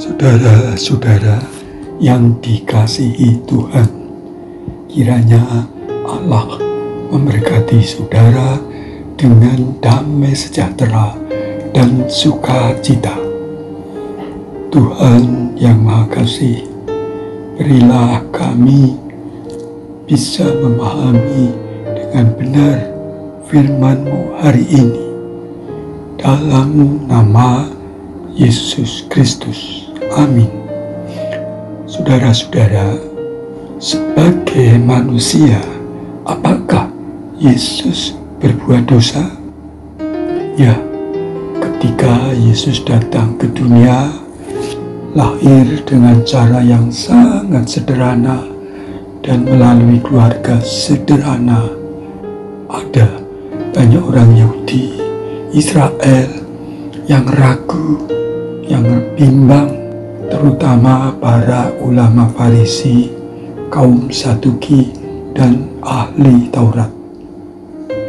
Saudara-saudara yang dikasihi Tuhan, kiranya Allah memberkati saudara dengan damai sejahtera dan sukacita. Tuhan yang Maha Kasih, berilah kami bisa memahami dengan benar firman-Mu hari ini. Dalam nama Yesus Kristus. Amin. Saudara-saudara, sebagai manusia, apakah Yesus berbuat dosa? Ya, ketika Yesus datang ke dunia, lahir dengan cara yang sangat sederhana dan melalui keluarga sederhana. Ada banyak orang Yahudi, Israel yang ragu, yang bimbang, terutama para ulama Farisi, kaum Saduki, dan ahli Taurat,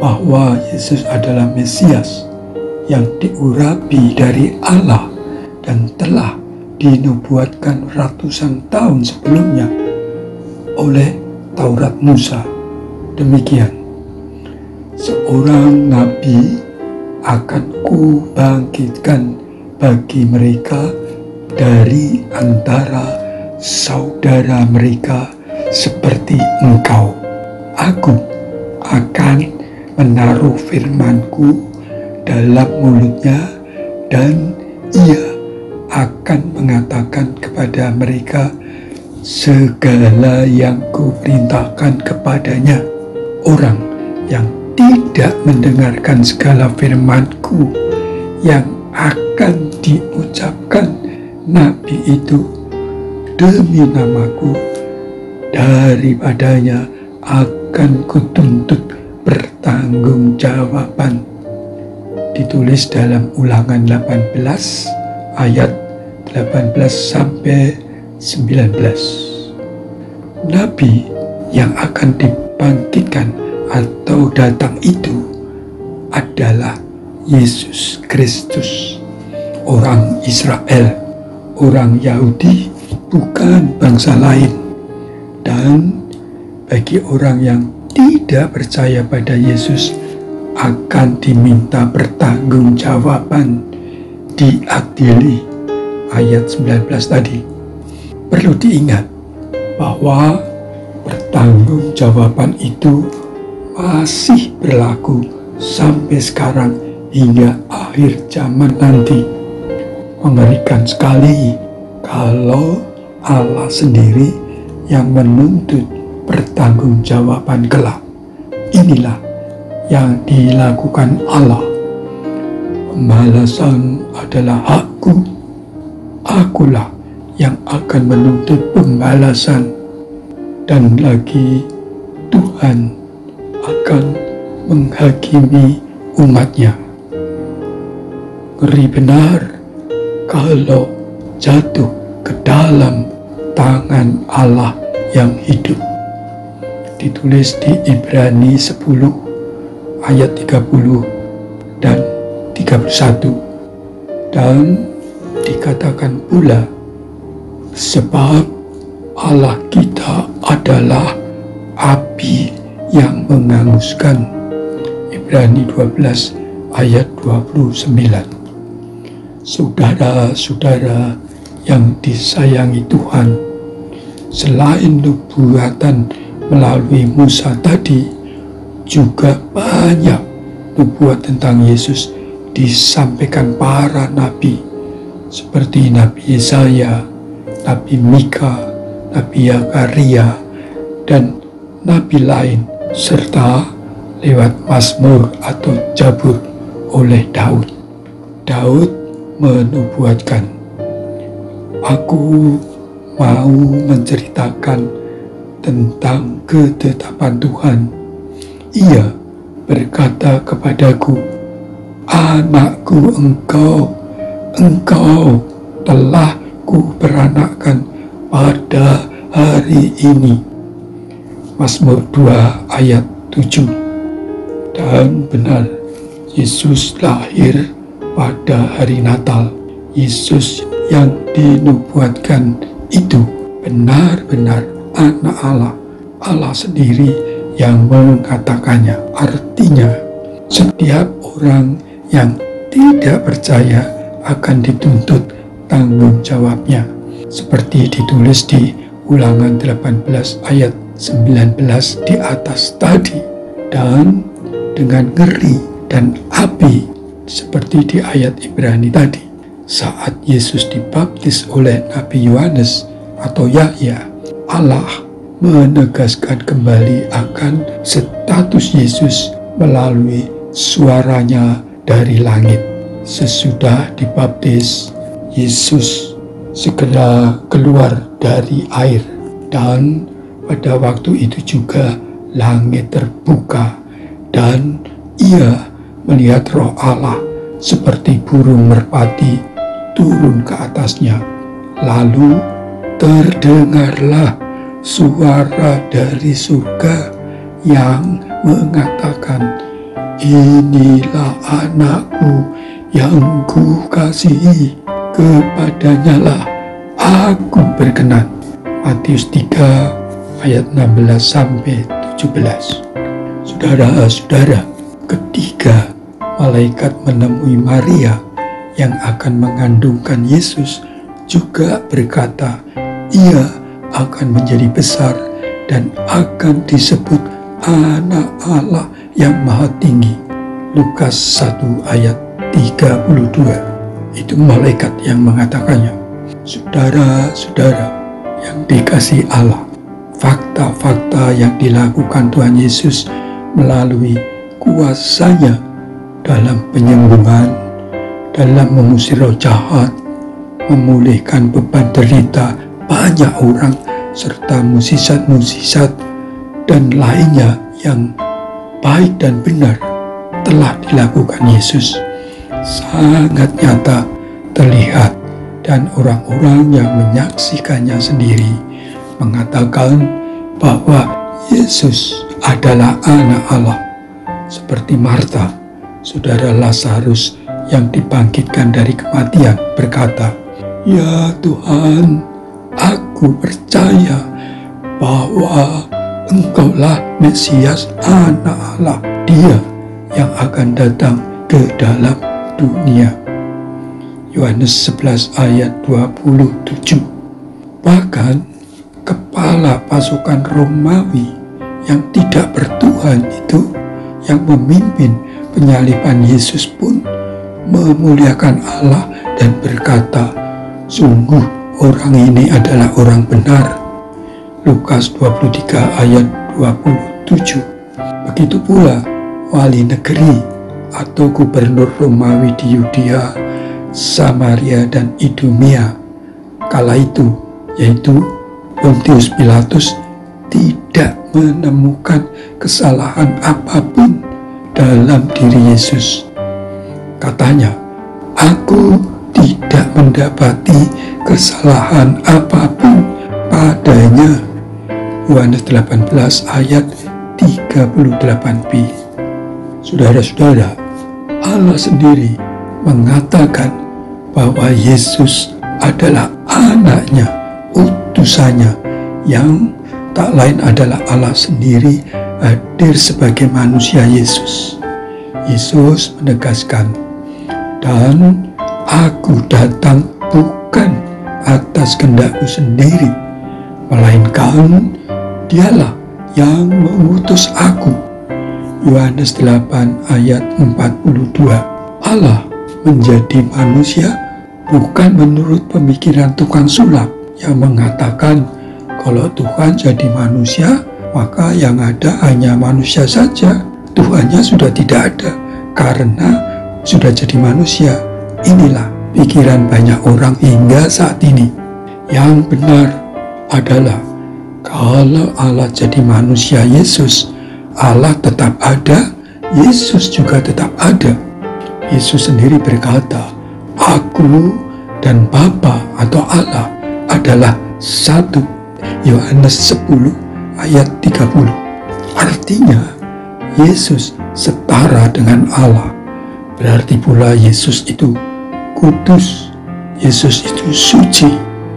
bahwa Yesus adalah Mesias yang diurapi dari Allah dan telah dinubuatkan ratusan tahun sebelumnya oleh Taurat Musa. Demikian, seorang nabi akan kubangkitkan bagi mereka dari antara saudara mereka seperti engkau. Aku akan menaruh firman-Ku dalam mulutnya dan ia akan mengatakan kepada mereka segala yang Kuperintahkan kepadanya. Orang yang tidak mendengarkan segala firman-Ku yang akan diucapkan nabi itu demi nama-Ku, daripadanya akan Kutuntut pertanggungjawaban. Ditulis dalam Ulangan 18 ayat 18 sampai 19. Nabi yang akan dibangkitkan atau datang itu adalah Yesus Kristus. Orang Israel, orang Yahudi, bukan bangsa lain. Dan bagi orang yang tidak percaya pada Yesus akan diminta pertanggungjawaban, diadili. Ayat 19 tadi. Perlu diingat bahwa pertanggungjawaban itu masih berlaku sampai sekarang hingga akhir zaman nanti. Mengerikan sekali kalau Allah sendiri yang menuntut pertanggungjawaban kelak. Inilah yang dilakukan Allah. Pembalasan adalah hakku. Akulah yang akan menuntut pembalasan. Dan lagi Tuhan akan menghakimi umatnya. Ngeri benar kalau jatuh ke dalam tangan Allah yang hidup. Ditulis di Ibrani 10 ayat 30 dan 31. Dan dikatakan pula, sebab Allah kita adalah api yang menghanguskan. Ibrani 12 ayat 29. Saudara-saudara yang disayangi Tuhan, selain nubuatan melalui Musa tadi, juga banyak nubuat tentang Yesus disampaikan para nabi, seperti Nabi Yesaya, Nabi Mika, Nabi Zakaria, dan nabi lain, serta lewat Mazmur atau Zabur oleh Daud. Daud menubuatkan, aku mau menceritakan tentang ketetapan Tuhan. Ia berkata kepadaku, anakku, engkau telah kuperanakkan pada hari ini. Mazmur 2 ayat 7. Dan benar, Yesus lahir pada hari Natal. Yesus yang dinubuatkan itu benar-benar anak Allah, Allah sendiri yang mengatakannya. Artinya, setiap orang yang tidak percaya akan dituntut tanggung jawabnya, seperti ditulis di Ulangan 18 ayat 19 di atas tadi. Dan dengan ngeri dan api, seperti di ayat Ibrani tadi, saat Yesus dibaptis oleh Nabi Yohanes atau Yahya, Allah menegaskan kembali akan status Yesus melalui suaranya dari langit. Sesudah dibaptis, Yesus segera keluar dari air, dan pada waktu itu juga langit terbuka dan ia melihat Roh Allah seperti burung merpati turun ke atasnya. Lalu terdengarlah suara dari surga yang mengatakan, "Inilah anakku yang kukasihi, kepadanya lah aku berkenan." Matius 3 ayat 16 sampai 17. Saudara-saudara, ketika malaikat menemui Maria yang akan mengandungkan Yesus, juga berkata, ia akan menjadi besar dan akan disebut Anak Allah yang Maha Tinggi. Lukas 1 ayat 32. Itu malaikat yang mengatakannya. Saudara-saudara yang dikasihi Allah, fakta-fakta yang dilakukan Tuhan Yesus melalui kuasa-Nya dalam penyembuhan, dalam mengusir roh jahat, memulihkan beban derita banyak orang, serta mukjizat-mukjizat dan lainnya yang baik dan benar telah dilakukan Yesus, sangat nyata terlihat, dan orang-orang yang menyaksikannya sendiri mengatakan bahwa Yesus adalah anak Allah. Seperti Marta, saudara Lazarus yang dibangkitkan dari kematian, berkata, "Ya Tuhan, aku percaya bahwa Engkaulah Mesias, anak Allah, Dia yang akan datang ke dalam dunia." Yohanes 11 ayat 27. Bahkan kepala pasukan Romawi yang tidak bertuhan itu, yang memimpin penyaliban Yesus, pun memuliakan Allah dan berkata, "Sungguh orang ini adalah orang benar." Lukas 23 ayat 27. Begitu pula wali negeri atau gubernur Romawi di Yudea, Samaria dan Idumea kala itu, yaitu Pontius Pilatus, tidak menemukan kesalahan apapun dalam diri Yesus. Katanya, "Aku tidak mendapati kesalahan apapun padanya." Yohanes 18 ayat 38b. Saudara-saudara, Allah sendiri mengatakan bahwa Yesus adalah anaknya, utusannya, yang tak lain adalah Allah sendiri hadir sebagai manusia Yesus. Yesus menegaskan, "Dan aku datang bukan atas kehendakku sendiri, melainkan Dialah yang mengutus aku." Yohanes 8 ayat 42. Allah menjadi manusia bukan menurut pemikiran tukang sulap yang mengatakan kalau Tuhan jadi manusia, maka yang ada hanya manusia saja. Tuhannya sudah tidak ada karena sudah jadi manusia. Inilah pikiran banyak orang hingga saat ini. Yang benar adalah kalau Allah jadi manusia Yesus, Allah tetap ada, Yesus juga tetap ada. Yesus sendiri berkata, "Aku dan Bapa atau Allah adalah satu." Yohanes 10 ayat 30. Artinya, Yesus setara dengan Allah. Berarti pula Yesus itu kudus, Yesus itu suci.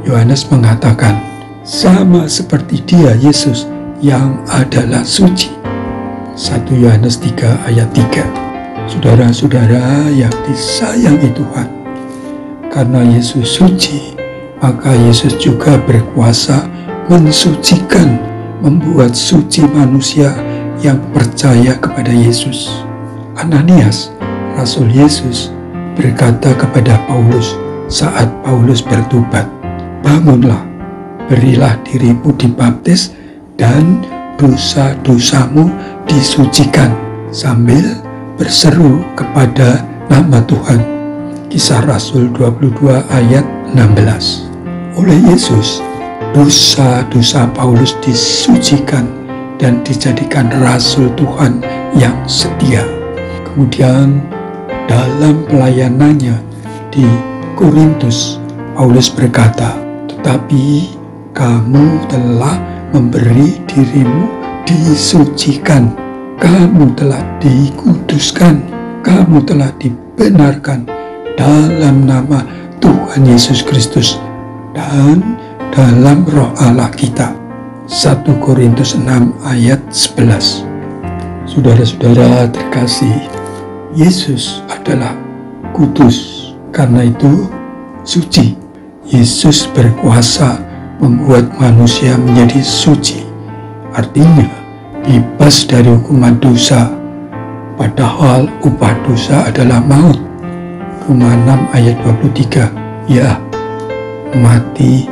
Yohanes mengatakan, sama seperti Dia, Yesus, yang adalah suci. 1 Yohanes 3 ayat 3. Saudara-saudara yang disayangi Tuhan, karena Yesus suci, maka Yesus juga berkuasa mensucikan, membuat suci manusia yang percaya kepada Yesus. Ananias, Rasul Yesus, berkata kepada Paulus saat Paulus bertobat, bangunlah, berilah dirimu dibaptis, dan dosa-dosamu disucikan, sambil berseru kepada nama Tuhan. Kisah Rasul 22 ayat 16. Oleh Yesus, dosa-dosa Paulus disucikan dan dijadikan Rasul Tuhan yang setia. Kemudian dalam pelayanannya di Korintus, Paulus berkata, tetapi kamu telah memberi dirimu disucikan, kamu telah dikuduskan, kamu telah dibenarkan dalam nama Tuhan Yesus Kristus dan dalam roh Allah kita. 1 Korintus 6 ayat 11. Saudara-saudara terkasih, Yesus adalah kudus, karena itu suci. Yesus berkuasa membuat manusia menjadi suci, artinya bebas dari hukuman dosa, padahal upah dosa adalah maut. Roma 6 ayat 23. Ya, mati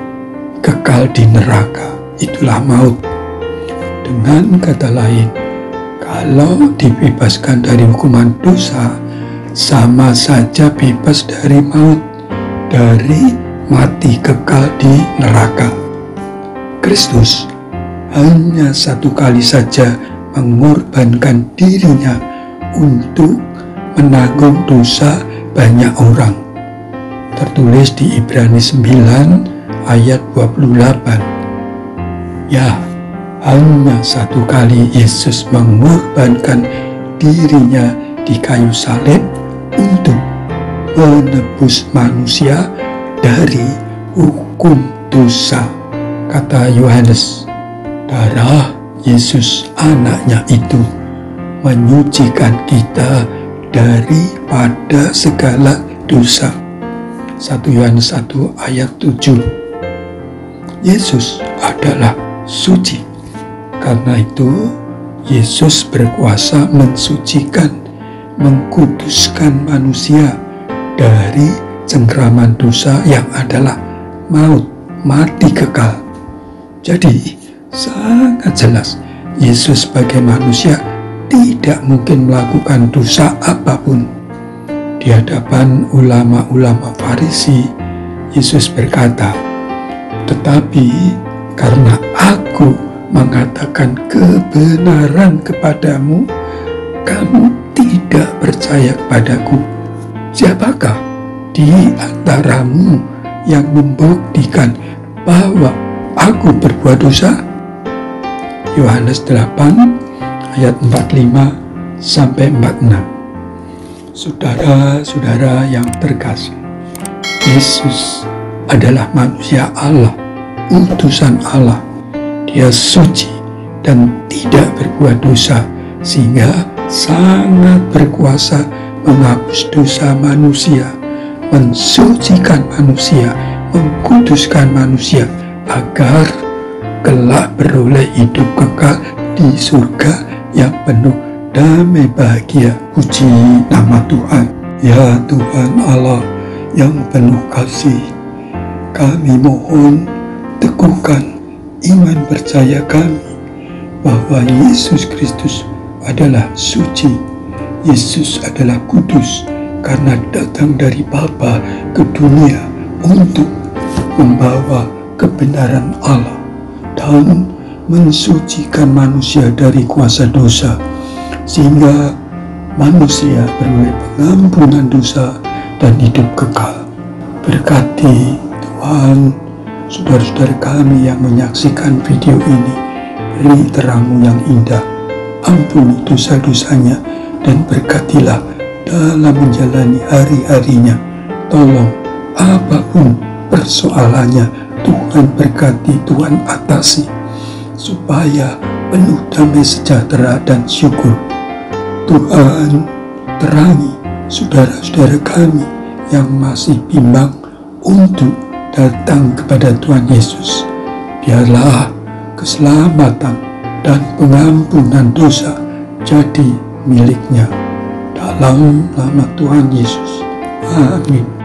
kekal di neraka, itulah maut. Dengan kata lain, kalau dibebaskan dari hukuman dosa, sama saja bebas dari maut, dari mati kekal di neraka. Kristus hanya satu kali saja mengorbankan dirinya untuk menanggung dosa banyak orang. Tertulis di Ibrani 9 ayat 28. Ya, hanya satu kali Yesus mengorbankan dirinya di kayu salib untuk menebus manusia dari hukum dosa. Kata Yohanes, darah Yesus anaknya itu menyucikan kita daripada segala dosa. 1 Yohanes 1 ayat 7. Yesus adalah suci. Karena itu, Yesus berkuasa mensucikan, mengkuduskan manusia dari cengkraman dosa yang adalah maut, mati kekal. Jadi, sangat jelas, Yesus sebagai manusia tidak mungkin melakukan dosa apapun. Di hadapan ulama-ulama Farisi, Yesus berkata, tetapi karena aku mengatakan kebenaran kepadamu, kamu tidak percaya kepadaku. Siapakah di antaramu yang membuktikan bahwa aku berbuat dosa? Yohanes 8 ayat 45 sampai 46. Saudara-saudara yang terkasih, Yesus adalah manusia Allah, utusan Allah. Dia suci dan tidak berbuat dosa, sehingga sangat berkuasa menghapus dosa manusia, mensucikan manusia, mengkuduskan manusia, agar kelak beroleh hidup kekal di surga yang penuh damai bahagia. Puji nama Tuhan. Ya Tuhan Allah yang penuh kasih, kami mohon teguhkan iman percaya kami bahwa Yesus Kristus adalah suci. Yesus adalah kudus karena datang dari Bapa ke dunia untuk membawa kebenaran Allah dan mensucikan manusia dari kuasa dosa, sehingga manusia beroleh pengampunan dosa dan hidup kekal. Berkati Tuhan saudara-saudara kami yang menyaksikan video ini, beri terang-Mu yang indah, ampuni dosa-dosanya, dan berkatilah dalam menjalani hari-harinya. Tolong apapun persoalannya, Tuhan berkati, Tuhan atasi, supaya penuh damai sejahtera dan syukur. Tuhan terangi saudara-saudara kami yang masih bimbang untuk datang kepada Tuhan Yesus. Biarlah keselamatan dan pengampunan dosa jadi miliknya. Dalam nama Tuhan Yesus. Amin.